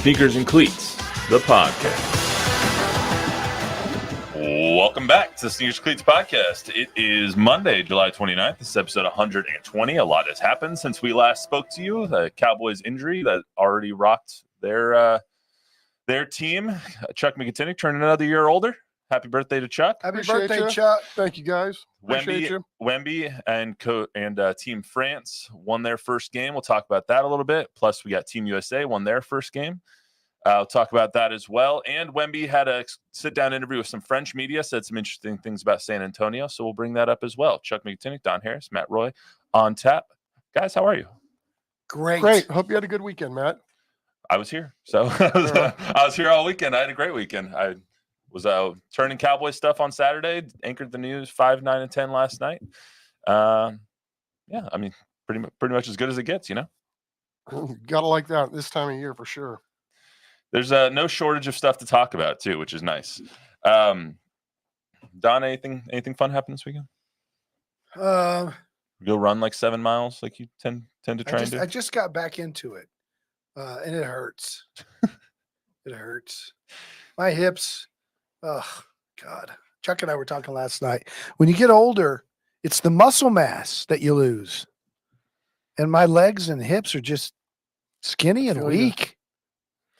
Sneakers and Cleats, the podcast. Welcome back to the Sneakers and Cleats podcast. It is Monday, July 29th. This is episode 120. A lot has happened since we last spoke to you. The Cowboys injury that already rocked their team. Chuck McIntyre turning another year older. Happy birthday to Chuck. Happy birthday, Chuck. Thank you, guys. Wemby and Team France won their first game. We'll talk about that a little bit. Plus, we got Team USA won their first game. I'll talk about that as well. And Wemby had a sit-down interview with some French media, said some interesting things about San Antonio, so we'll bring that up as well. Chuck McIntyre, Don Harris, Matt Roy on tap. Guys, how are you? Great. Hope you had a good weekend, Matt. I was here. So I was here all weekend. I had a great weekend. I was turning Cowboys stuff on Saturday, anchored the news 5, 9, and 10 last night. Yeah, I mean, pretty much as good as it gets, you know? Gotta like that this time of year for sure. There's no shortage of stuff to talk about, too, which is nice. Don, anything fun happened this weekend? Go run like 7 miles like you tend to try and do? I just got back into it, and it hurts. It hurts. My hips. Oh, God. Chuck and I were talking last night. When you get older, it's the muscle mass that you lose. And my legs and hips are just skinny and weak.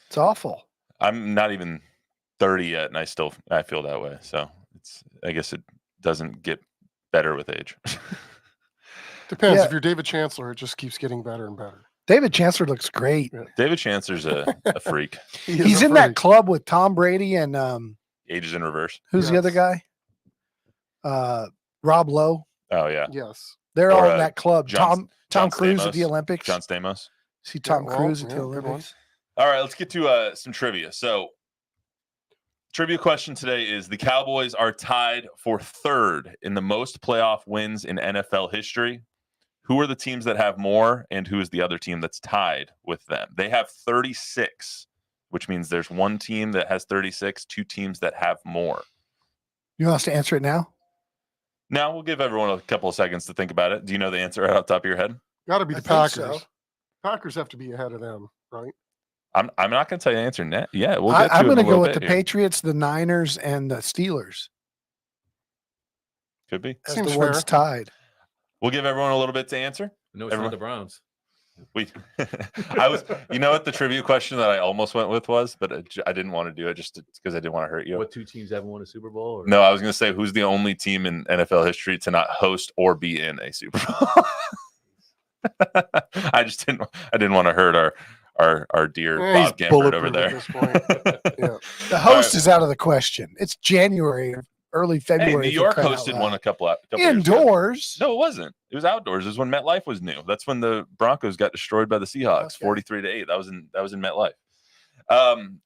It's awful. I'm not even 30 yet, and I feel that way. So I guess it doesn't get better with age. Depends. If you're David Chancellor, it just keeps getting better and better. David Chancellor looks great. Yeah. David Chancellor's a freak. He's in that club with Tom Brady and Ages in Reverse. Who's the other guy? Rob Lowe. Oh yeah. Yes. They're all in that club. John Tom Cruise Stamos, at the Olympics. John Stamos. See Tom Cruise at the Olympics. All right, let's get to some trivia. So, trivia question today is: the Cowboys are tied for third in the most playoff wins in NFL history. Who are the teams that have more, and who is the other team that's tied with them? They have 36, which means there's one team that has 36, two teams that have more. You want us to answer it now? Now, we'll give everyone a couple of seconds to think about it. Do you know the answer right off the top of your head? Got to be the Packers. So. Packers have to be ahead of them, right? I'm not going to tell you the answer net. Yeah, we'll get to I'm going to go with the Patriots, the Niners, and the Steelers. Could be. As the ones tied. We'll give everyone a little bit to answer. No, it's not the Browns. You know what the trivia question that I almost went with was, but I didn't want to do it just because I didn't want to hurt you. What two teams haven't won a Super Bowl? Or? No, I was going to say who's the only team in NFL history to not host or be in a Super Bowl. I didn't want to hurt our dear Bob Gampert over there. The host is out of the question. It's January, early February. Hey, New York hosted one a couple indoors. No, it wasn't. It was outdoors. It was when MetLife was new. That's when the Broncos got destroyed by the Seahawks, 43-8. That was in MetLife.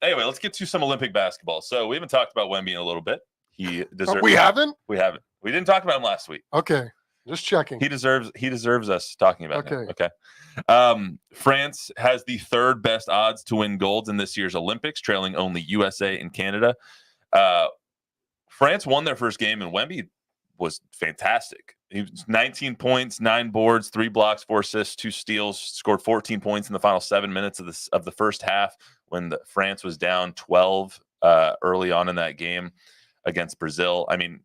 Anyway, let's get to some Olympic basketball. So we haven't talked about Wemby in a little bit. He deserves. We haven't. We haven't. We didn't talk about him last week. Okay. Just checking. He deserves us talking about him. Okay. France has the third best odds to win golds in this year's Olympics, trailing only USA and Canada. France won their first game, and Wemby was fantastic. He was 19 points, 9 boards, 3 blocks, 4 assists, 2 steals, scored 14 points in the final 7 minutes of the first half when France was down 12 early on in that game against Brazil. I mean,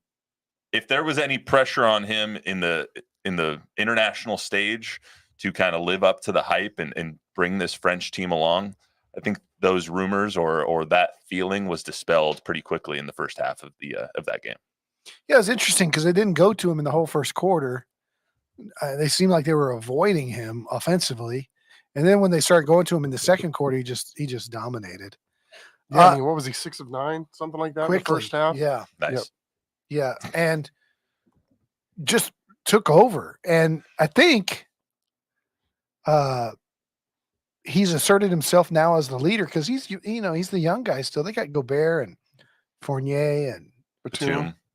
if there was any pressure on him in the international stage to kind of live up to the hype and bring this French team along, I think those rumors or that feeling was dispelled pretty quickly in the first half of that game. Yeah, it was interesting because they didn't go to him in the whole first quarter. They seemed like they were avoiding him offensively, and then when they started going to him in the second quarter, he just dominated. Yeah, I mean, what was he, 6 of 9, something like that quickly, in the first half? Yeah, nice. Yep. Yeah, and just took over. And I think he's asserted himself now as the leader because he's the young guy still. They got Gobert and Fournier and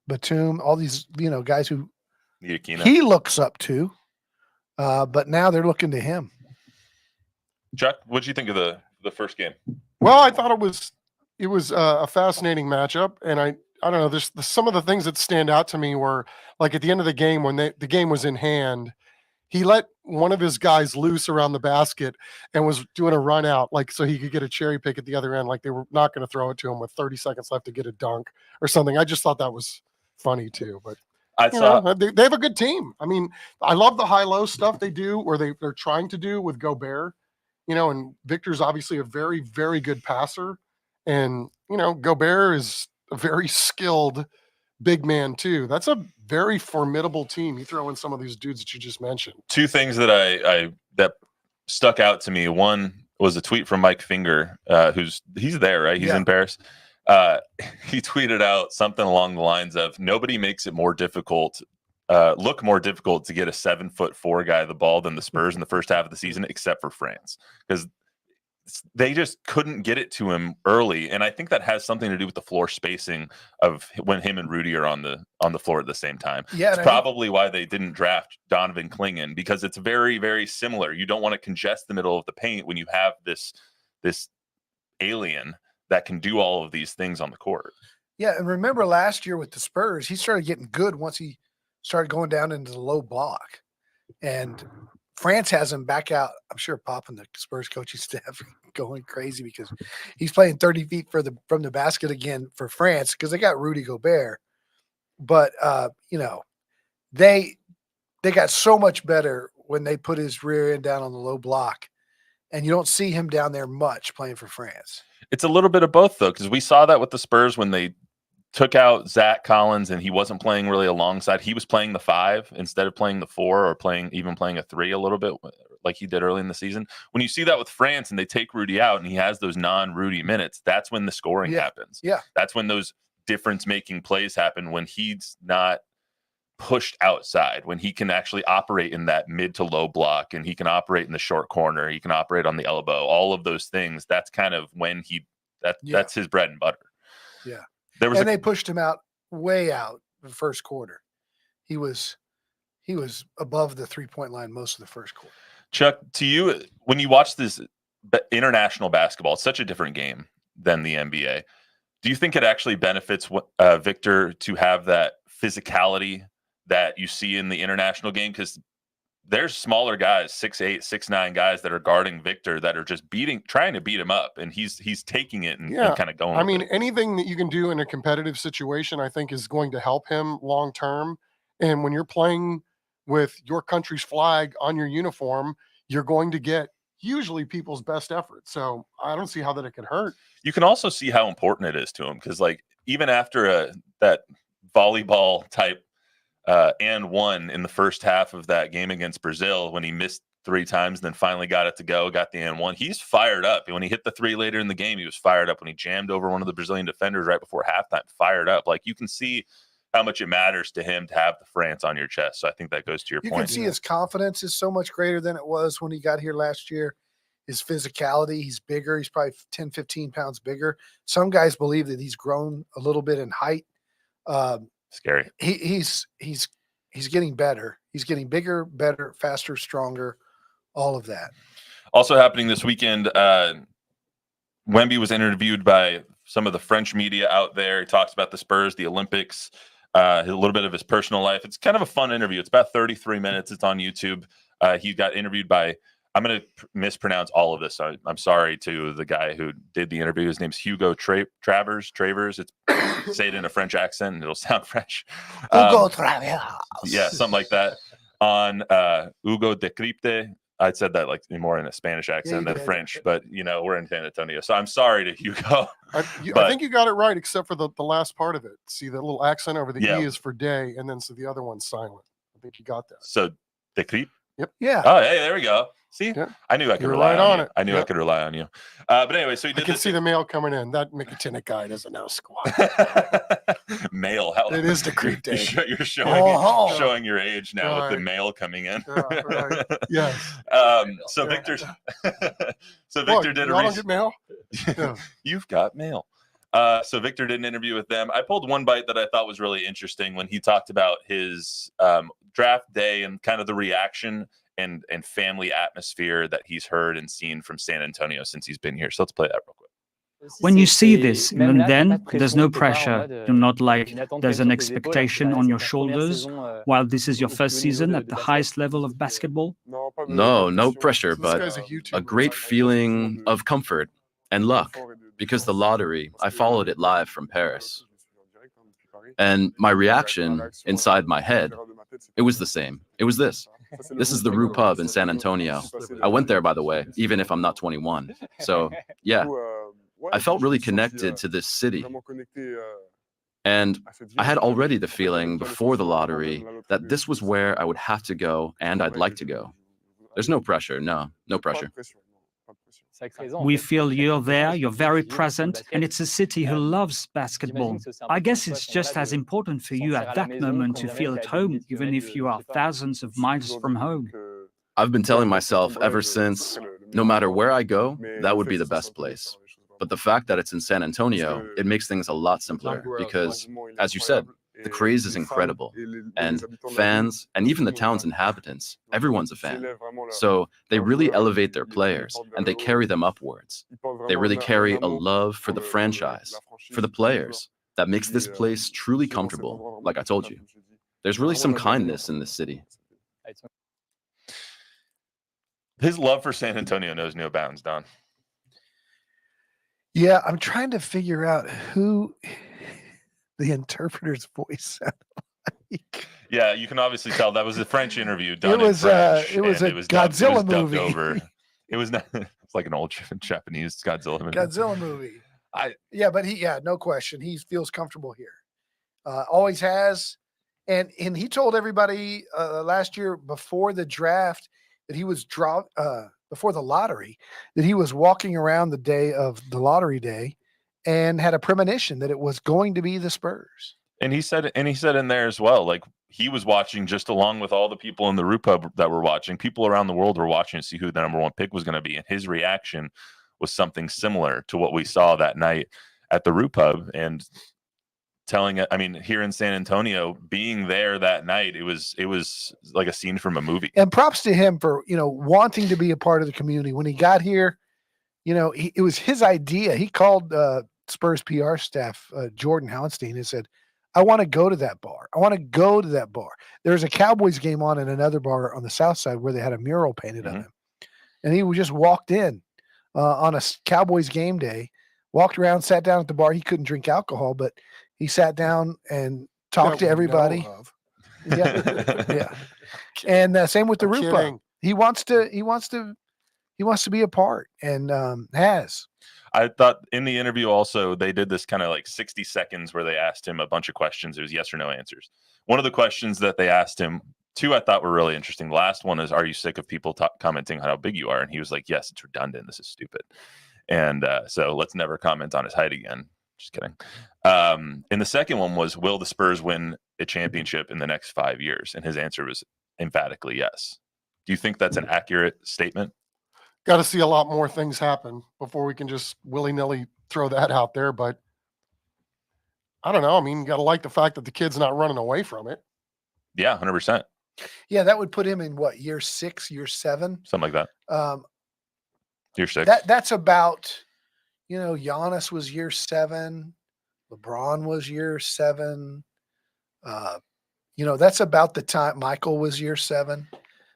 Batum, all these guys who he looks up to. But now they're looking to him. Chuck, what did you think of the first game? Well, I thought it was a fascinating matchup, and I don't know. There's some of the things that stand out to me were like at the end of the game when the game was in hand, he let one of his guys loose around the basket and was doing a run out, like so he could get a cherry pick at the other end, like they were not going to throw it to him with 30 seconds left to get a dunk or something. I just thought that was funny too. But they have a good team. I mean, I love the high-low stuff they do, or they're trying to do with Gobert. And Victor's obviously a very, very good passer. And, Gobert is a very skilled big man too. That's a very formidable team. You throw in some of these dudes that you just mentioned. Two things that that stuck out to me. One was a tweet from Mike Finger, he's there, right? He's in Paris. He tweeted out something along the lines of, nobody makes it look more difficult to get a 7'4" guy the ball than the Spurs in the first half of the season, except for France, because they just couldn't get it to him early. And I think that has something to do with the floor spacing of when him and Rudy are on the floor at the same time. Yeah, it's probably why they didn't draft Donovan Clingan, because it's very, very similar. You don't want to congest the middle of the paint when you have this alien that can do all of these things on the court. Yeah, and remember last year with the Spurs, he started getting good once he started going down into the low block. And France has him back out. I'm sure Pop and the Spurs coaching staff going crazy because he's playing 30 feet from the basket again for France because they got Rudy Gobert. But, they got so much better when they put his rear end down on the low block. And you don't see him down there much playing for France. It's a little bit of both, though, because we saw that with the Spurs when they took out Zach Collins and he wasn't playing really alongside. He was playing the 5 instead of playing the 4 or playing a 3 a little bit like he did early in the season. When you see that with France and they take Rudy out and he has those non-Rudy minutes, that's when the scoring happens. Yeah. That's when those difference-making plays happen, when he's not pushed outside, when he can actually operate in that mid to low block, and he can operate in the short corner, he can operate on the elbow, all of those things. That's kind of when that's his bread and butter. Yeah. They pushed him out way out the first quarter. He was above the 3-point line most of the first quarter. Chuck, to you, when you watch this international basketball, it's such a different game than the NBA. Do you think it actually benefits Victor to have that physicality that you see in the international game? Because there's smaller guys, 6'8", 6'9" guys that are guarding Victor that are just trying to beat him up, and he's taking it and kind of going. I mean, anything that you can do in a competitive situation, I think, is going to help him long term. And when you're playing with your country's flag on your uniform, you're going to get usually people's best effort. So I don't see how that it could hurt. You can also see how important it is to him, because like even after that volleyball type and one in the first half of that game against Brazil, when he missed 3 times, then finally got it to go, got the and one. He's fired up. When he hit the 3 later in the game, he was fired up. When he jammed over one of the Brazilian defenders right before halftime, fired up. Like, you can see how much it matters to him to have the France on your chest. So I think that goes to your point. You can see his confidence is so much greater than it was when he got here last year. His physicality, he's bigger. He's probably 10, 15 pounds bigger. Some guys believe that he's grown a little bit in height. Scary. He's getting better. He's getting bigger, better, faster, stronger, all of that. Also happening this weekend, Wemby was interviewed by some of the French media out there. He talks about the Spurs, the Olympics, a little bit of his personal life. It's kind of a fun interview. It's about 33 minutes. It's on YouTube. He got interviewed by, I'm going to mispronounce all of this. So I'm sorry to the guy who did the interview. His name's Hugo Travers. It's say it in a French accent and it'll sound French. Hugo Travers. Yeah, something like that. On HugoDécrypte. I said that like more in a Spanish accent than French, but we're in San Antonio. So I'm sorry to Hugo. I think you got it right, except for the last part of it. See, the little accent over the E is for day, and then so the other one's silent. I think you got that. So Décrypte? Yep. Yeah. Oh, hey, there we go. See, I knew I could rely on you. I knew I could rely on you. But anyway, so he did. I can see the mail coming in. That McKinnon guy doesn't know squat. Mail. It is Decrypte Day. You're showing your age now with the mail coming in. Right. Yes. So Victor. So Victor did a. Y'all don't get mail. Yeah. You've got mail. So Victor did an interview with them. I pulled one bite that I thought was really interesting when he talked about his draft day and kind of the reaction and family atmosphere that he's heard and seen from San Antonio since he's been here. So let's play that real quick. When you see this, even then, there's no pressure. You're not like there's an expectation on your shoulders while this is your first season at the highest level of basketball. No, no pressure, This but guy's a YouTuber. a great feeling of comfort and luck. Because the lottery, I followed it live from Paris. And my reaction inside my head, it was the same. It was this. This is the Rue Pub in San Antonio. I went there, by the way, even if I'm not 21. So, yeah, I felt really connected to this city. And I had already the feeling before the lottery that this was where I would have to go and I'd like to go. There's no pressure. No pressure. We feel you're there, you're very present, and it's a city who loves basketball. I guess it's just as important for you at that moment to feel at home, even if you are thousands of miles from home. I've been telling myself ever since, no matter where I go, that would be the best place. But the fact that it's in San Antonio, it makes things a lot simpler because, as you said, the craze is incredible. And fans, and even the town's inhabitants, everyone's a fan. So they really elevate their players and they carry them upwards. They really carry a love for the franchise, for the players, that makes this place truly comfortable, like I told you. There's really some kindness in this city. His love for San Antonio knows no bounds, Don. Yeah, I'm trying to figure out who the interpreter's voice sounded like. Yeah, you can obviously tell that was a French interview done It was in French. it was and a dubbed Godzilla movie. over. It was not. It's like an old Japanese Godzilla movie. Godzilla movie. I- But no question. He feels comfortable here. Always has. And he told everybody last year before the draft that he was before the lottery, that he was walking around the day of the lottery day and had a premonition that it was going to be the Spurs. And he said in there as well, like he was watching just along with all the people in the Rue Pub that were watching. People around the world were watching to see who the number one pick was going to be. And his reaction was something similar to what we saw that night at the Rue Pub. And here in San Antonio, being there that night, it was like a scene from a movie. And props to him for, wanting to be a part of the community. When he got here, it was his idea. He called Spurs PR staff, Jordan Hallenstein, and said, I want to go to that bar. I want to go to that bar. There's a Cowboys game on in another bar on the south side where they had a mural painted of him. And he just walked in on a Cowboys game day, walked around, sat down at the bar. He couldn't drink alcohol, but he sat down and talked to everybody. Yeah. And same with the Rue Pub. He wants to be a part and has. I thought in the interview also, they did this kind of like 60 seconds where they asked him a bunch of questions. It was yes or no answers. One of the questions that they asked him, two I thought were really interesting. The last one is, are you sick of people commenting on how big you are? And he was like, yes, it's redundant. This is stupid. And so let's never comment on his height again. Just kidding. And the second one was, will the Spurs win a championship in the next 5 years? And his answer was emphatically yes. Do you think that's an accurate statement? Got to see a lot more things happen before we can just willy-nilly throw that out there. But I don't know. I mean, you got to like the fact that the kid's not running away from it. Yeah, 100%. Yeah, that would put him in what, year 6, year 7? Something like that. Year 6. That's about, Giannis was year 7. LeBron was year 7. That's about the time Michael was year 7.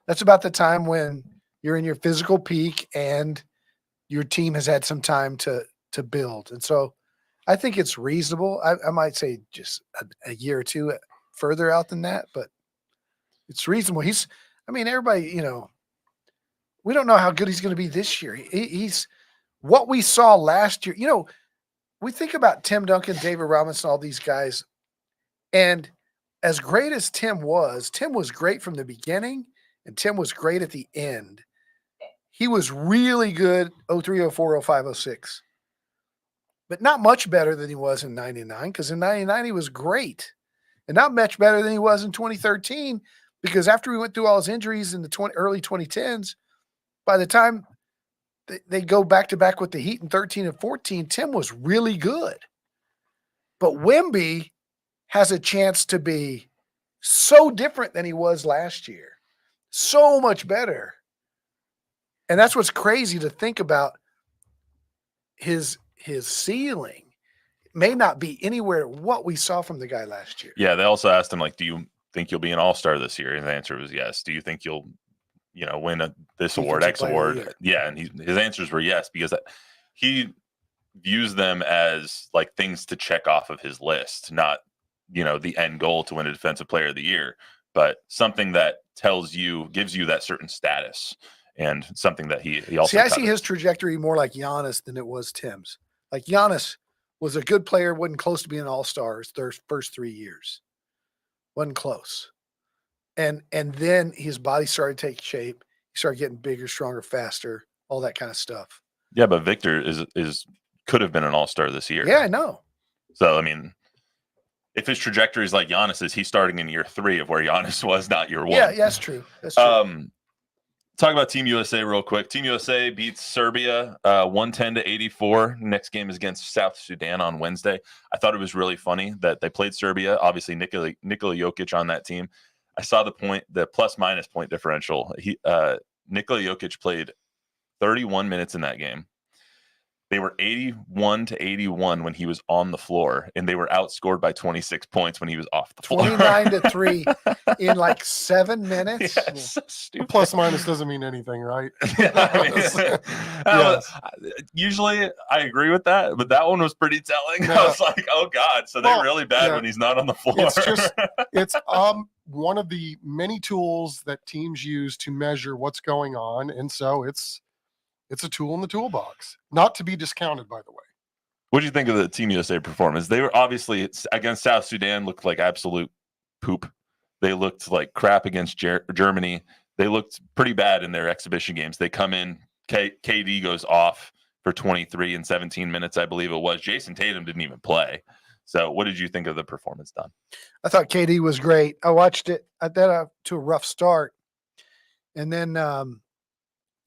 That's about the time when you're in your physical peak and your team has had some time to build. And so I think it's reasonable. I might say just a year or two further out than that, but it's reasonable. Everybody, we don't know how good he's going to be this year. He's what we saw last year. We think about Tim Duncan, David Robinson, all these guys. And as great as Tim was great from the beginning and Tim was great at the end. He was really good 03, 04, 05, 06. But not much better than he was in 99, because in 99 he was great. And not much better than he was in 2013, because after we went through all his injuries in the early 2010s, by the time they go back-to-back with the Heat in 13 and 14, Tim was really good. But Wemby has a chance to be so different than he was last year. So much better. And that's what's crazy to think about his his ceiling may not be anywhere what we saw from the guy last year. Yeah, they also asked him, like, do you think you'll be an all-star this year? And the answer was yes. Do you think you'll, win this award, Defensive X Player of the award? Year. Yeah, and his answers were yes, because he views them as like things to check off of his list, not, the end goal to win a Defensive Player of the Year, but something that gives you that certain status, and something that he also. See, I see his trajectory more like Giannis than it was Tim's. Like Giannis was a good player, wasn't close to being an all-star their first 3 years. Wasn't close. And then his body started to take shape. He started getting bigger, stronger, faster, all that kind of stuff. Yeah, but Victor could have been an all-star this year. Yeah, I know. So, I mean, if his trajectory is like Giannis's, he's starting in year 3 of where Giannis was, not year 1. Yeah, that's true. That's true. Talk about Team USA real quick. Team USA beats Serbia 110-84. Next game is against South Sudan on Wednesday. I thought it was really funny that they played Serbia. Obviously, Nikola Jokic on that team. I saw the plus-minus point differential. Nikola Jokic played 31 minutes in that game. They were 81-81 when he was on the floor, and they were outscored by 26 points when he was off the floor. 29-3 in like 7 minutes. Yeah, it's so stupid. Plus minus doesn't mean anything, right? Yeah, usually I agree with that, but that one was pretty telling. I was like, oh God, so they're really bad when he's not on the floor. It's one of the many tools that teams use to measure what's going on, and so it's a tool in the toolbox, not to be discounted, by the way. What do you think of the Team USA performance? They were obviously against South Sudan, looked like absolute poop. They looked like crap against Germany. They looked pretty bad in their exhibition games. They come in, KD goes off for 23 in 17 minutes, I believe it was. Jason Tatum didn't even play. So what did you think of the performance, Don? I thought KD was great. I watched it. I got to a rough start. And then,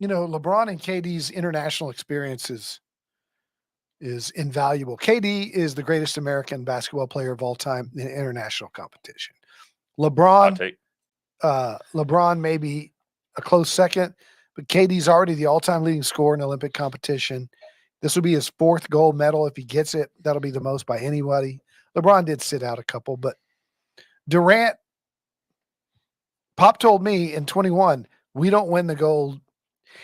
LeBron and KD's international experience is invaluable. KD is the greatest American basketball player of all time in international competition. LeBron may be a close second, but KD's already the all-time leading scorer in Olympic competition. This will be his 4th gold medal. If he gets it, that'll be the most by anybody. LeBron did sit out a couple, but Durant, Pop told me in 21, we don't win the gold.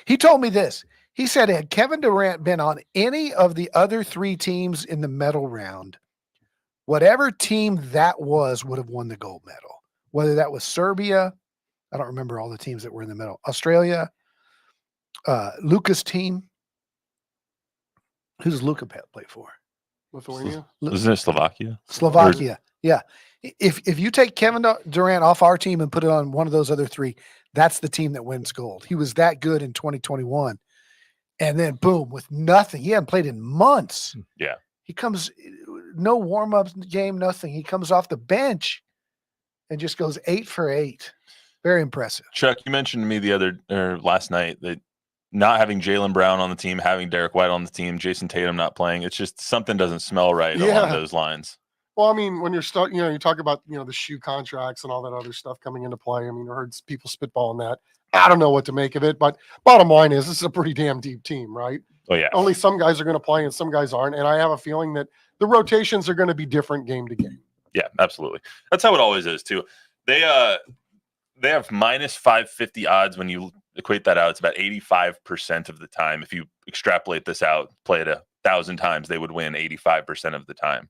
He told me this. He said, had Kevin Durant been on any of the other 3 teams in the medal round, whatever team that was would have won the gold medal. Whether that was Serbia, I don't remember all the teams that were in the medal. Australia, Luka's team. Who does Luka play for? Lithuania? Isn't it Slovakia? Slovakia. Yeah. If you take Kevin Durant off our team and put it on one of those other 3, that's the team that wins gold. He was that good in 2021. And then boom, with nothing. He hadn't played in months. Yeah. He comes, no warm-up game, nothing. He comes off the bench and just goes 8 for 8. Very impressive. Chuck, you mentioned to me last night that not having Jaylen Brown on the team, having Derek White on the team, Jason Tatum not playing, it's just something doesn't smell right along those lines. Well, I mean, when you talk about, the shoe contracts and all that other stuff coming into play. I mean, I heard people spitballing that. I don't know what to make of it, but bottom line is this is a pretty damn deep team, right? Oh, yeah. Only some guys are going to play and some guys aren't. And I have a feeling that the rotations are going to be different game to game. Yeah, absolutely. That's how it always is, too. They have minus 550 odds. When you equate that out, it's about 85% of the time. If you extrapolate this out, play it 1,000 times, they would win 85% of the time.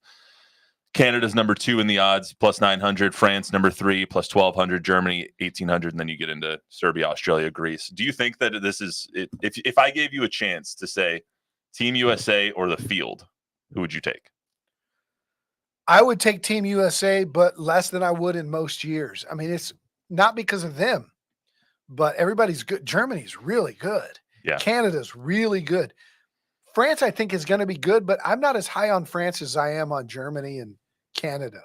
Canada's number 2 in the odds, plus 900. France, number 3, plus 1,200. Germany, 1,800. And then you get into Serbia, Australia, Greece. Do you think that this is, if I gave you a chance to say Team USA or the field, who would you take? I would take Team USA, but less than I would in most years. I mean, it's not because of them, but everybody's good. Germany's really good. Yeah. Canada's really good. France, I think, is going to be good, but I'm not as high on France as I am on Germany and Canada.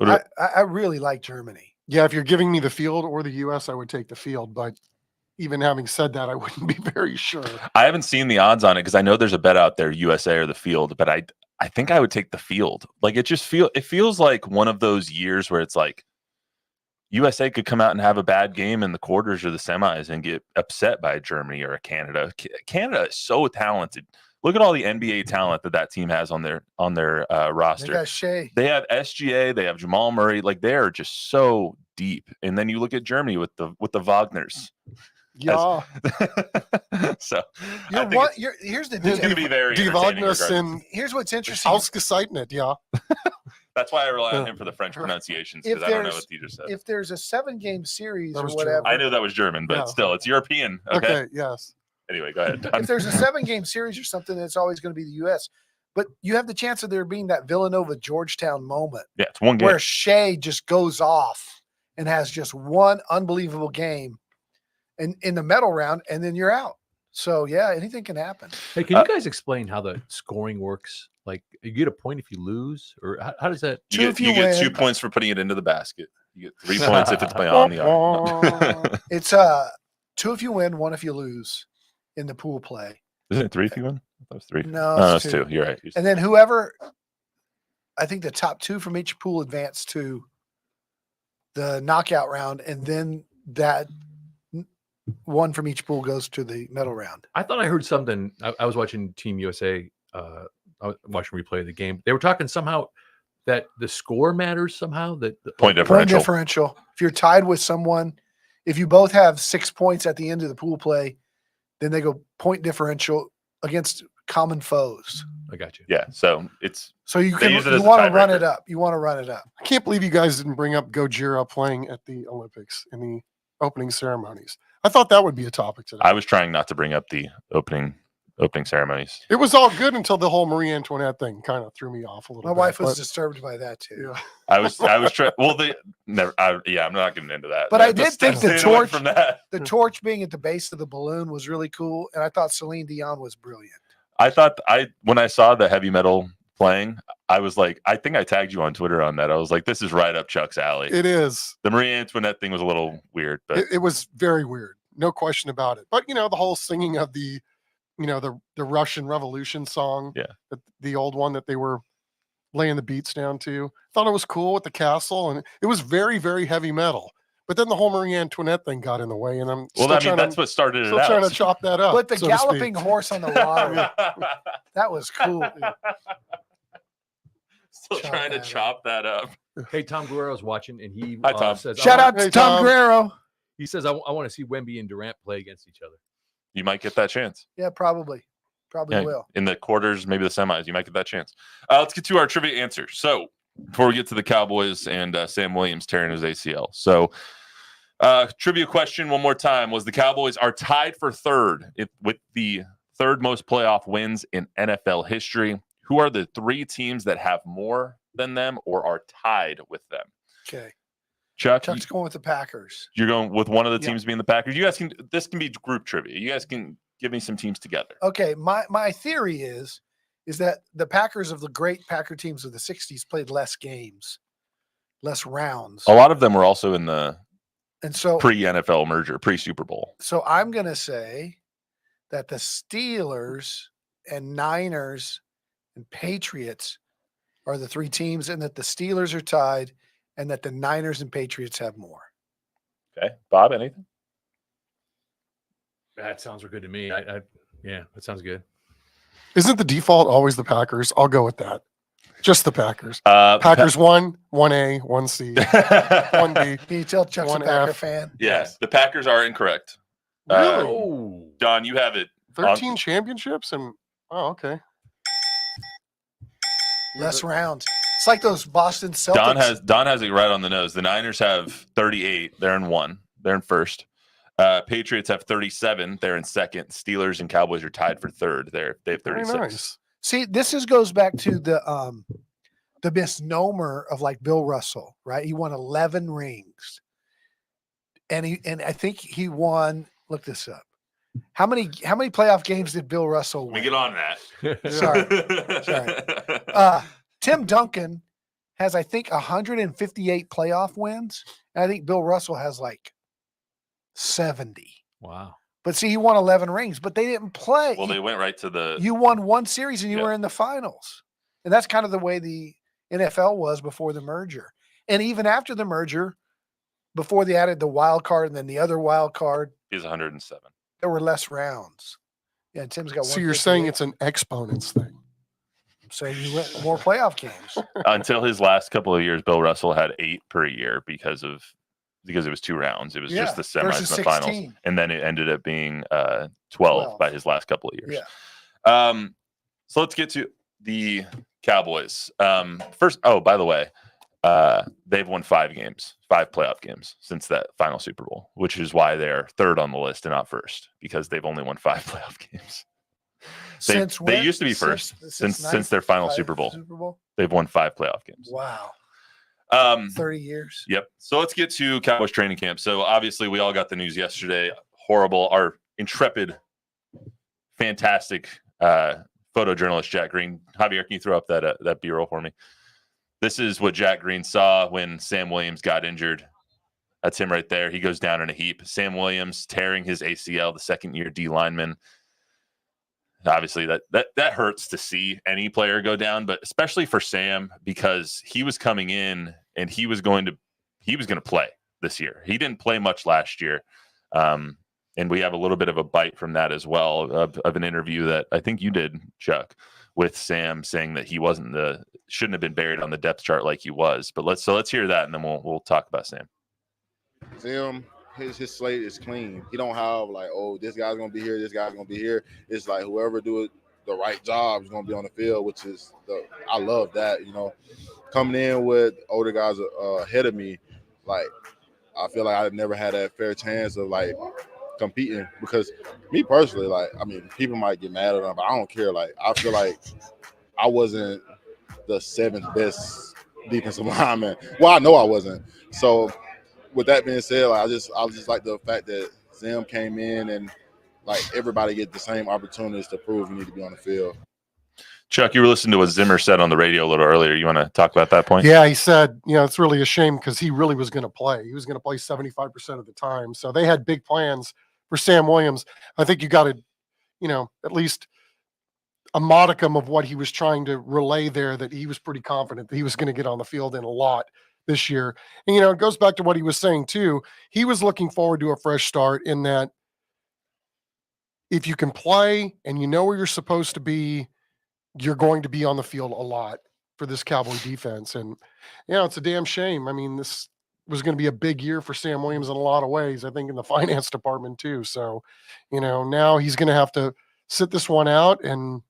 I really like Germany. Yeah, if you're giving me the field or the U.S., I would take the field. But even having said that, I wouldn't be very sure. I haven't seen the odds on it because I know there's a bet out there, USA or the field, but I think I would take the field. Like it feels like one of those years where it's like USA could come out and have a bad game in the quarters or the semis and get upset by Germany or a Canada. Canada is so talented. Look at all the NBA talent that team has on their They roster. got Shea. They have SGA, they have Jamal Murray. Like they are just so deep. And then you look at Germany with the Wagners. Yeah. So Here's the it's going to deal. be very Die entertaining Wagners regardless. and Here's what's interesting. Ausgezeichnet, yeah. That's why I rely on him for the French pronunciations because I don't know what he just said. If there's a 7-game series That or was whatever, German. I know that was German, but Yeah. still, it's European. Okay. Yes. Anyway, go ahead. if there's a 7-game series or something, it's always going to be the U.S. But you have the chance of there being that Villanova Georgetown moment Yeah, it's one game. where Shea just goes off and has just one unbelievable game, and in the medal round, and then you're out. So yeah, anything can happen. Hey, can you guys explain how the scoring works? Like, you get a point if you lose, or how does that? You get 2 points for putting it into the basket. You get 3 points if it's beyond the arc. It's 2 if you win, 1 if you lose in the pool play. Isn't it 3 if you win? That was 3. No, No, it's it's 2. 2. You're right. And then whoever, I think the top 2 from each pool advance to the knockout round, and then that 1 from each pool goes to the medal round. I thought I heard something. I was watching Team USA. I was watching replay of the game. They were talking somehow that the score matters somehow. That Point Point differential. differential. If you're tied with someone, if you both have 6 points at the end of the pool play, then they go point differential against common foes. I got you. Yeah. So it's So you They can use it as you a want to run tiebreaker. it up. You want to run it up. I can't believe you guys didn't bring up Gojira playing at the Olympics in the opening ceremonies. I thought that would be a topic today. I was trying not to bring up the opening ceremonies. It was all good until the whole Marie Antoinette thing kind of threw me off a little My bit. wife was but- disturbed by that too. Yeah. I was trying. Well, I'm not getting into that. But I did think the staying away torch- from that. The torch being at the base of the balloon was really cool, and I thought Celine Dion was brilliant. I thought when I saw the heavy metal playing, I was like, I think I tagged you on Twitter on that. I was like, this is right up Chuck's alley. It is. The Marie Antoinette thing was a little weird, but It was very weird. No question about it. But, the whole singing of the Russian Revolution song. Yeah. The old one that they were laying the beats down to. Thought it was cool with the castle. And it was very, very heavy metal. But then the whole Marie Antoinette thing got in the way. And I'm that's what started it still out. trying to chop that up. But the so to speak. galloping horse on the water, that was cool. Still Chop trying to that up. chop that up. Hey, Tom Guerrero's watching, and he Hi, Tom. says, Shout out to Hey, Tom Tom. Guerrero. He says, I want to see Wemby and Durant play against each other. You might get that chance. Yeah, probably Yeah, will. in the quarters, maybe the semis. You might get that chance. Let's get to our trivia answer. So before we get to the Cowboys and Sam Williams tearing his ACL. So trivia question one more time. Was the Cowboys are tied for third with the third most playoff wins in NFL history? Who are the 3 teams that have more than them or are tied with them? Okay. Chuck, Chuck's going with the Packers. you're going with one of the Yeah. teams being the Packers. You guys this can be group trivia. You guys can give me some teams together. Okay, my theory is that the Packers of the great Packer teams of the 60s played less games, less rounds. A lot of them were also in the And so pre-NFL merger, pre-Super Bowl. So I'm going to say that the Steelers and Niners and Patriots are the 3 teams, and that the Steelers are tied, and that the Niners and Patriots have more. Okay. Bob, anything? That sounds good to me. Yeah, that sounds good. Isn't the default always the Packers? I'll go with that. Just the Packers. Uh, Packers 1, 1A, 1C, 1B. Can you tell Chuck's a One Packer F. fan? Yes, the Packers are incorrect. Really? Oh, Don, you have it. 13 championships? And oh, okay. Less rounds. It's like those Boston Celtics. Don has it right on the nose. The Niners have 38. They're in 1. They're in first. Patriots have 37. They're in second. Steelers and Cowboys are tied for third. They have Very 36. nice. See, this goes back to the misnomer of like Bill Russell, right? He won 11 rings. And I think he won, look this up. How many playoff games did Bill Russell Let win? me get on that. Sorry. Tim Duncan has, I think, 158 playoff wins. And I think Bill Russell has like 70. wow. But see, he won 11 rings, but they didn't play. Well, they went right to the. You won one series and you Yeah. were in the finals. And that's kind of the way the NFL was before the merger. And even after the merger, before they added the wild card and then the other wild card, is 107. there were less rounds Yeah, Tim's got. So you're saying it's an exponents thing? So you went more playoff games. Until his last couple of years, Bill Russell had 8 per year because it was 2 rounds. It was just the semis versus and the finals, 16. and then it ended up being 12 by his last couple of years. Yeah. So let's get to the Cowboys. First, by the way, they've won 5 playoff games since that final Super Bowl, which is why they're third on the list and not first, because they've only won 5 playoff games. They used to be first since their final Super Bowl. They've won 5 playoff games. Wow. 30 years. Yep. So let's get to Cowboys training camp. So obviously we all got the news yesterday. Horrible. Our intrepid, fantastic photojournalist Jack Green. Javier, can you throw up that B-roll for me? This is what Jack Green saw when Sam Williams got injured. That's him right there. He goes down in a heap. Sam Williams tearing his ACL, the second-year D lineman. Obviously, that hurts to see any player go down, but especially for Sam, because he was coming in and he was going to play this year. He didn't play much last year, and we have a little bit of a bite from that as well of an interview that I think you did, Chuck, with Sam, saying that he shouldn't have been buried on the depth chart like he was. But let's hear that, and then we'll talk about Sam. Sam, his slate is clean. He don't have like, oh, this guy's gonna be here, this guy's gonna be here. It's like whoever do it the right job is gonna be on the field, which is I love that. Coming in with older guys ahead of me, like I feel like I've never had that fair chance of like competing, because me personally, like, I mean, people might get mad at them, but I don't care. Like, I feel like I wasn't the 7th best defensive lineman. Well, I know I wasn't. So with that being said, like, I just like the fact that Zim came in and like everybody get the same opportunities to prove you need to be on the field. Chuck, you were listening to what Zimmer said on the radio a little earlier. You want to talk about that point? Yeah, he said, it's really a shame because he really was going to play. He was going to play 75% of the time. So they had big plans for Sam Williams. I think you got to, at least a modicum of what he was trying to relay there, that he was pretty confident that he was going to get on the field in a lot this year. And, it goes back to what he was saying too. He was looking forward to a fresh start, in that if you can play and you know where you're supposed to be, you're going to be on the field a lot for this Cowboy defense. And, it's a damn shame. I mean, this was going to be a big year for Sam Williams in a lot of ways, I think in the finance department too. So, now he's going to have to sit this one out. And,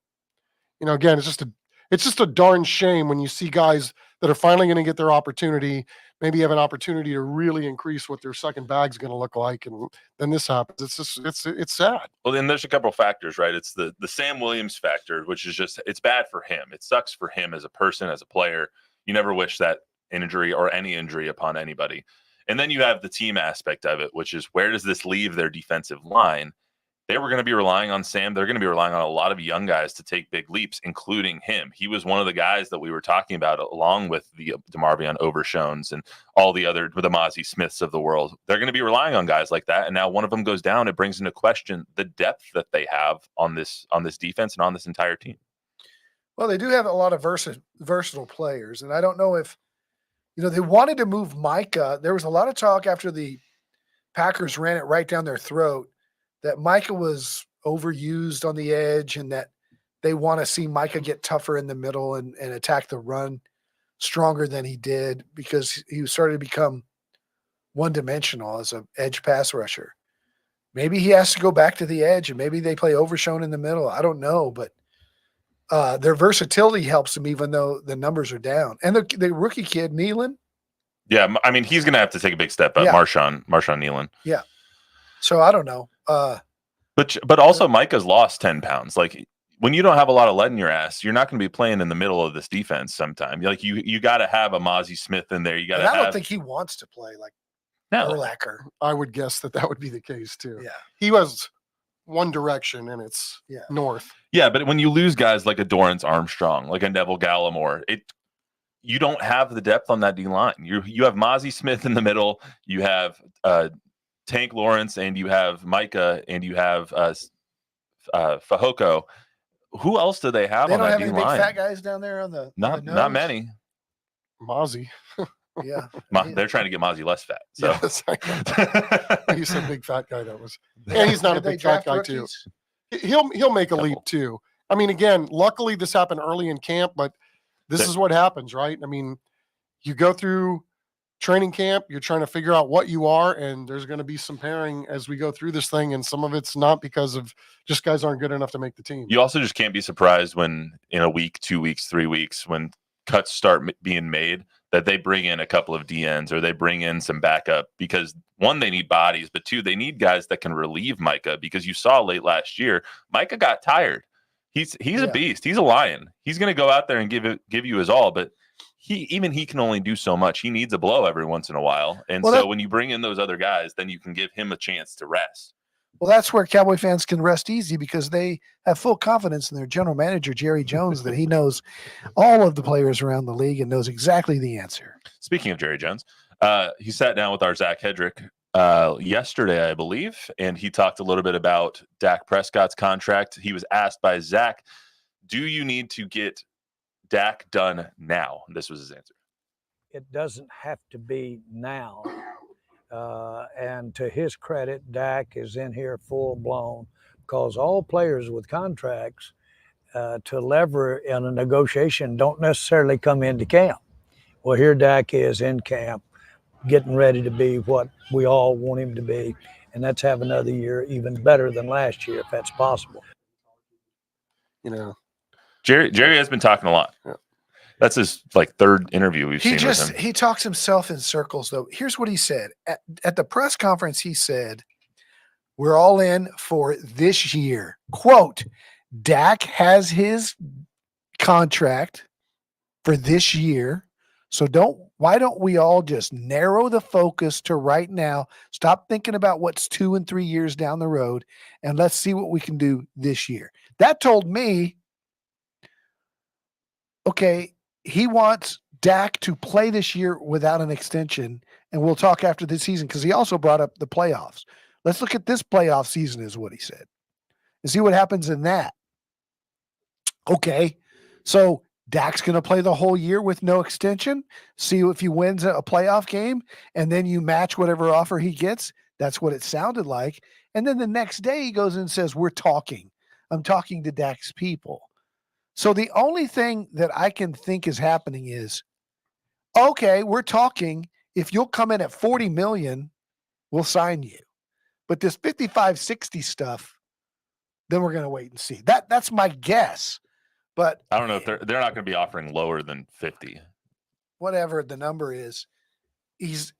again, it's just a darn shame when you see guys that are finally going to get their opportunity, maybe have an opportunity to really increase what their second bag's going to look like, and then this happens. It's sad. Well, then there's a couple of factors, right? It's the Sam Williams factor, which is just, it's bad for him. It sucks for him as a person, as a player. You never wish that injury or any injury upon anybody. And then you have the team aspect of it, which is, where does this leave their defensive line? They were going to be relying on Sam. They're going to be relying on a lot of young guys to take big leaps, including him. He was one of the guys that we were talking about, along with the DeMarvion Overshones and all the other, the Mozzie Smiths of the world. They're going to be relying on guys like that. And now one of them goes down. It brings into question the depth that they have on this defense and on this entire team. Well, they do have a lot of versatile players. And I don't know if, they wanted to move Micah. There was a lot of talk after the Packers ran it right down their throat that Micah was overused on the edge, and that they want to see Micah get tougher in the middle and attack the run stronger than he did, because he started to become one-dimensional as an edge pass rusher. Maybe he has to go back to the edge, and maybe they play Overshown in the middle. I don't know, but their versatility helps them, even though the numbers are down. And the rookie kid, Nealon. Yeah, I mean, he's going to have to take a big step up, yeah. Marshawn Nealon. Yeah. So I don't know. But also Micah's lost 10 pounds. Like, when you don't have a lot of lead in your ass, you're not going to be playing in the middle of this defense sometime. Like, you got to have a Mozzie Smith in there. You got to. I don't think he wants to play like Urlacher. I would guess that would be the case too. Yeah. He was one direction, and it's north. Yeah, but when you lose guys like a Dorrance Armstrong, like a Neville Gallimore, you don't have the depth on that D line. You have Mozzie Smith in the middle. You have Tank Lawrence, and you have Micah, and you have Fahoko. Who else do they have on that D line? They don't have any big fat guys down there on the not many. Mozzie. Yeah. They're trying to get Mozzie less fat. So yes, he's a big fat guy. And he's not a big fat guy too. He'll make a leap Couple. too. I mean, again, luckily this happened early in camp, but this is what happens, right? I mean, you go through training camp, you're trying to figure out what you are, and there's going to be some pairing as we go through this thing, and some of it's not because of just guys aren't good enough to make the team. You also just can't be surprised when in a week, 2 weeks, 3 weeks, when cuts start being made, that they bring in a couple of DNs or they bring in some backup, because one, they need bodies, but two, they need guys that can relieve Micah, because you saw late last year, Micah got tired. He's a beast. He's a lion. He's going to go out there and give you his all, but he can only do so much. He needs a blow every once in a while. And when you bring in those other guys, then you can give him a chance to rest. Well, that's where Cowboy fans can rest easy, because they have full confidence in their general manager, Jerry Jones, that he knows all of the players around the league and knows exactly the answer. Speaking of Jerry Jones, he sat down with our Zach Hedrick yesterday, I believe, and he talked a little bit about Dak Prescott's contract. He was asked by Zach, do you need to get Dak done now? This was his answer. It doesn't have to be now. And to his credit, Dak is in here full blown, because all players with contracts to lever in a negotiation don't necessarily come into camp. Well, here Dak is in camp, getting ready to be what we all want him to be, and that's have another year even better than last year, if that's possible. You know, Jerry has been talking a lot. Yeah. That's his third interview we've seen with him. He talks himself in circles, though. Here's what he said at the press conference. He said, "We're all in for this year." Quote, Dak has his contract for this year. So why don't we all just narrow the focus to right now? Stop thinking about what's 2 and 3 years down the road, and let's see what we can do this year. That told me, okay, he wants Dak to play this year without an extension, and we'll talk after the season, because he also brought up the playoffs. Let's look at this playoff season, is what he said, and see what happens in that. Okay, so Dak's going to play the whole year with no extension, see if he wins a playoff game, and then you match whatever offer he gets. That's what it sounded like. And then the next day he goes and says, we're talking. I'm talking to Dak's people. So the only thing that I can think is happening is, okay, we're talking. If you'll come in at $40 million, we'll sign you. But this 55, 60 stuff, then we're going to wait and see. That's my guess. But I don't know if they're not going to be offering lower than 50. Whatever the number is, Tua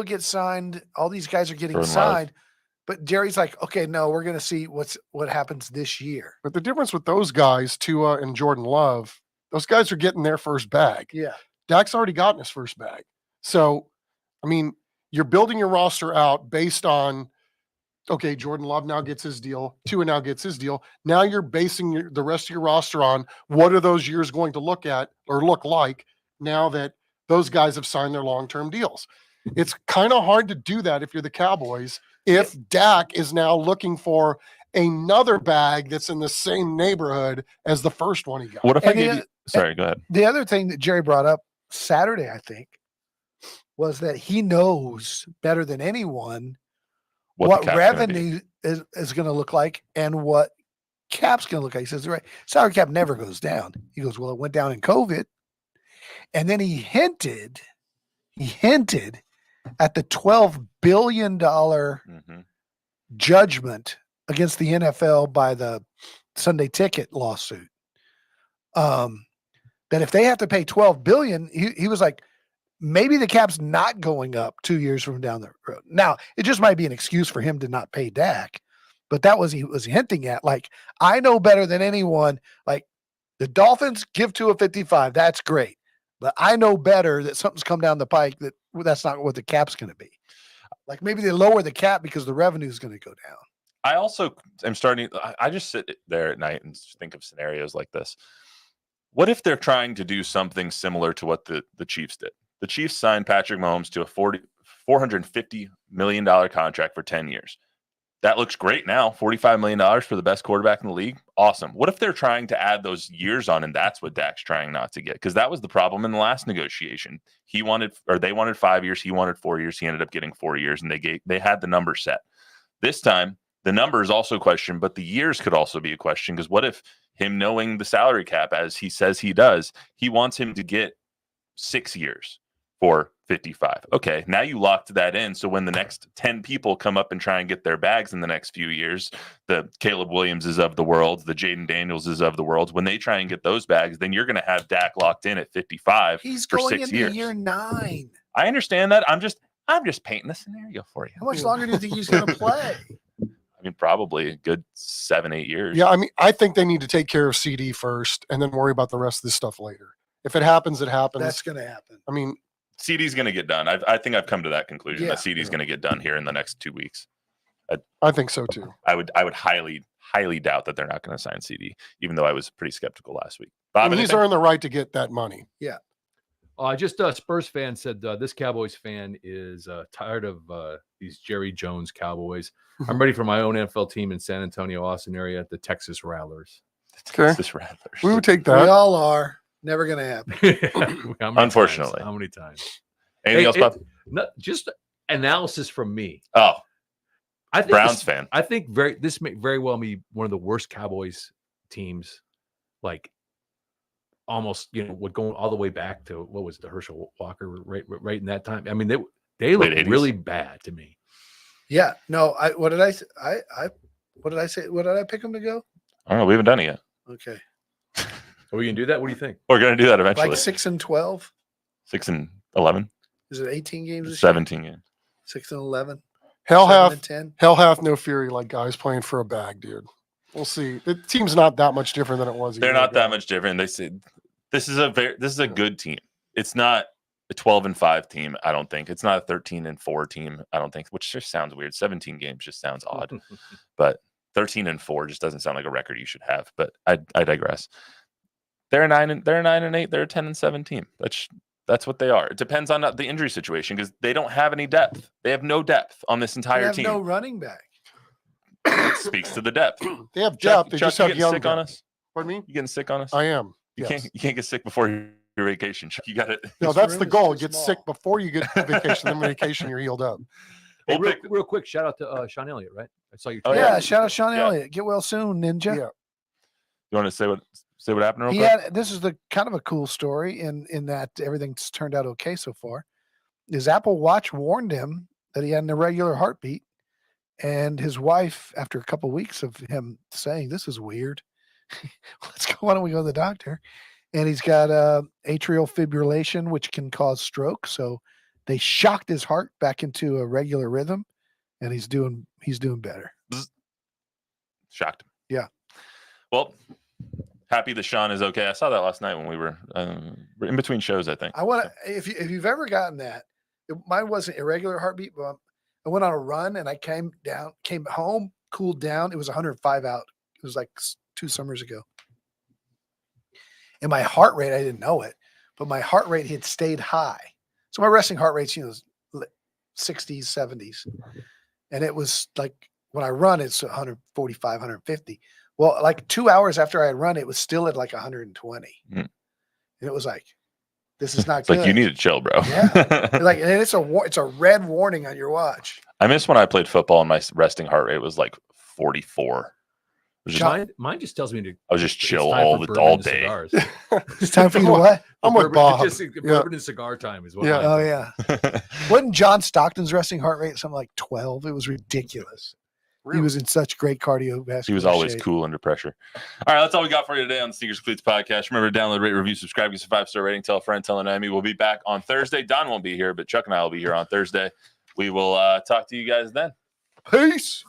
gets signed, all these guys are getting signed. But Jerry's like, okay, no, we're going to see what happens this year. But the difference with those guys, Tua and Jordan Love, those guys are getting their first bag. Yeah. Dak's already gotten his first bag. So, I mean, you're building your roster out based on, okay, Jordan Love now gets his deal. Tua now gets his deal. Now you're basing the rest of your roster on what are those years going to look like now that those guys have signed their long-term deals. It's kind of hard to do that if you're the Cowboys, if Dak is now looking for another bag that's in the same neighborhood as the first one he got. What if I gave you – sorry, go ahead. The other thing that Jerry brought up Saturday, I think, was that he knows better than anyone what revenue is going to look like and what cap's going to look like. He says, right, salary cap never goes down. He goes, well, it went down in COVID. And then he hinted at the $12 billion judgment against the NFL by the Sunday Ticket lawsuit. That if they have to pay $12 billion, he was like, maybe the cap's not going up 2 years from down the road. Now, it just might be an excuse for him to not pay Dak, but that was he was hinting at. Like, I know better than anyone. Like, the Dolphins give to a 55. That's great. But I know better that something's come down the pike that's not what the cap's going to be. Like, maybe they lower the cap because the revenue is going to go down. I also am I just sit there at night and think of scenarios like this. What if they're trying to do something similar to what the Chiefs did? The Chiefs signed Patrick Mahomes to a $450 million contract for 10 years. That looks great now. $45 million for the best quarterback in the league. Awesome. What if they're trying to add those years on, and that's what Dak's trying not to get? Because that was the problem in the last negotiation. They wanted 5 years. He wanted 4 years. He ended up getting 4 years, and they had the number set. This time, the number is also a question, but the years could also be a question, because what if him knowing the salary cap, as he says he does, he wants him to get 6 years for 55. Okay, now you locked that in. So when the next 10 people come up and try and get their bags in the next few years, the Caleb Williamses of the world, the Jaden Danielses of the world, when they try and get those bags, then you're going to have Dak locked in at 55 He's for going 6 into years. year 9. I understand that. I'm just painting a scenario for you. How much longer do you think he's going to play? I mean, probably a good 7-8 years. Yeah, I mean, I think they need to take care of CD first and then worry about the rest of this stuff later. If it happens, it happens. That's going to happen. I mean, CD's going to get done. I think I've come to that conclusion Yeah. that CD's going to get done here in the next 2 weeks. I think so too. I would highly doubt that they're not going to sign CD, even though I was pretty skeptical last week. I Bob, mean, he's anything? earned the right to get that money. Just a Spurs fan said this Cowboys fan is tired of these Jerry Jones Cowboys. I'm ready for my own NFL team in San Antonio, Austin area, the Texas Rattlers. Okay. This Rattlers. We would take We that. all are. Never going to happen. Unfortunately. How many times? Anything else, Bob? Just analysis from me. Oh, I think Browns fan. I think this may very well be one of the worst Cowboys teams, like almost would go all the way back to what was the Herschel Walker right in that time. I mean they look Late 80s. really bad to me. Yeah. No, what did I say? What did I say? What did I pick him to go? I don't know. We haven't done it yet. Okay. Are we gonna do that? What do you think? We're going to do that eventually. Like 6-12. 6-11, Is it 18 games this year? 17 games. 6-11. Hell 7-10. hath no fury like guys playing for a bag, dude. We'll see. The team's not that much different than it was. They're not that much different. They said this is a good team. It's not a 12-5 team. I don't think it's not a 13-4 team. I don't think, which just sounds weird. 17 games just sounds odd, but 13-4 just doesn't sound like a record you should have. But I digress. They're a 9-8. They're a 10-7 team. That's what they are. It depends on the injury situation, because they don't have any depth. They have no depth on this They entire have team. no running back. That speaks to the depth. They have Chuck, depth. They Chuck, just you have getting young sick on depth. us? Pardon me? You getting sick on us? I am. You Yes. can't get sick before your vacation. Chuck. You got it. No, This that's room the is goal. too Get small. sick before you get to vacation. Then vacation, you're healed up. Hey, We'll pick- real quick, shout out to Sean Elliott, right? I saw you. Oh, yeah. yeah. Shout out Sean Yeah. Elliott. Get well soon, Ninja. Yeah. You want to say what happened real He quick? had, this is the kind of a cool story in that everything's turned out okay so far. His Apple Watch warned him that he had an irregular heartbeat, and his wife, after a couple weeks of him saying this is weird, why don't we go to the doctor? And he's got atrial fibrillation, which can cause stroke. So they shocked his heart back into a regular rhythm, and he's doing better. Shocked him. Yeah. Well, happy that Sean is okay. I saw that last night when we were in between shows, I think. I want to, if you've ever gotten that, mine wasn't irregular heartbeat, but I went on a run and I came home, cooled down. It was 105 out. It was like 2 summers ago. And my heart rate, I didn't know it, but my heart rate had stayed high. So my resting heart rate's, 60s, 70s. And it was like, when I run, it's 145, 150. Well, like 2 hours after I had run, it was still at like 120. And it was like, this is not It's good. like, you need to chill, bro. Yeah. Like, and it's a red warning on your watch. I miss when I played football and my resting heart rate was like 44. It was just- Mine just tells me to. I was just it's chill time all for the bourbon all and day. cigars. It's time for you to what? I'm with Bourbon- Bob. Just bourbon and cigar time is what. Yeah. mine Oh does. yeah. Wasn't John Stockton's resting heart rate something like 12? It was ridiculous. He was in such great cardiovascular. He was always shape. cool under pressure. All right, that's all we got for you today on the Sneakers and Cleats podcast. Remember to download, rate, review, subscribe, give us a 5-star rating, tell a friend, tell an enemy. We'll be back on Thursday. Don won't be here, but Chuck and I will be here on Thursday. We will talk to you guys then. Peace.